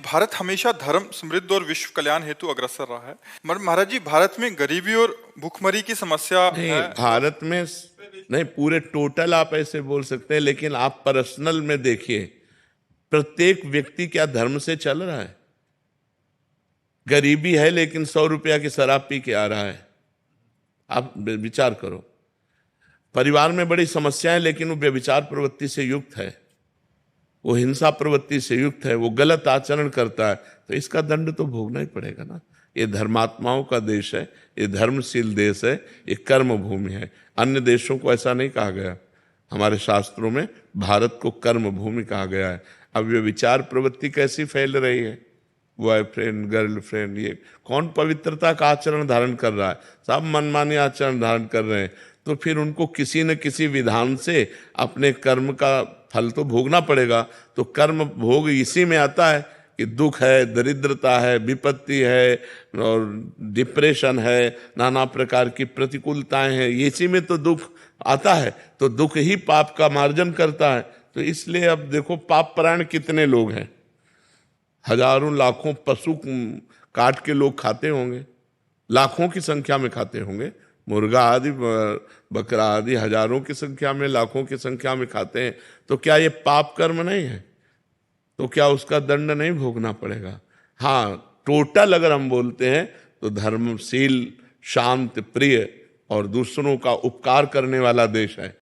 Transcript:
भारत हमेशा धर्म, समृद्धि और विश्व कल्याण हेतु अग्रसर रहा है। मगर महाराज जी, भारत में गरीबी और भूखमरी की समस्या नहीं, है। भारत में नहीं, पूरे टोटल आप ऐसे बोल सकते हैं, लेकिन आप पर्सनल में देखिए, प्रत्येक व्यक्ति क्या धर्म से चल रहा है? गरीबी है लेकिन 100 रुपया की शराब पी के आ रहा है। आप विचार करो। परिवार में बड़ी समस्याएं लेकिन वो व्यभिचार प्रवृत्ति से युक्त है, वो हिंसा प्रवृत्ति से युक्त है, वो गलत आचरण करता है, तो इसका दंड तो भोगना ही पड़ेगा ना। ये धर्मात्माओं का देश है, ये धर्मशील देश है, ये कर्म भूमि है। अन्य देशों को ऐसा नहीं कहा गया, हमारे शास्त्रों में भारत को कर्म भूमि कहा गया है। अब ये विचार प्रवृत्ति कैसी फैल रही है, बॉयफ्रेंड गर्लफ्रेंड, ये कौन पवित्रता का आचरण धारण कर रहा है? सब मनमानी आचरण धारण कर रहे हैं। तो फिर उनको किसी न किसी विधान से अपने कर्म का फल तो भोगना पड़ेगा। तो कर्म भोग इसी में आता है कि दुख है, दरिद्रता है, विपत्ति है और डिप्रेशन है, नाना प्रकार की प्रतिकूलताएं हैं, इसी में तो दुख आता है। तो दुख ही पाप का मार्जन करता है। तो इसलिए अब देखो, पाप परायण कितने लोग हैं, हजारों लाखों पशु काट के लोग खाते होंगे, लाखों की संख्या में खाते होंगे, मुर्गा आदि बकरा आदि हजारों की संख्या में, लाखों की संख्या में खाते हैं। तो क्या ये पाप कर्म नहीं है? तो क्या उसका दंड नहीं भोगना पड़ेगा? हाँ, टोटल अगर हम बोलते हैं तो धर्मशील, शांत, प्रिय और दूसरों का उपकार करने वाला देश है।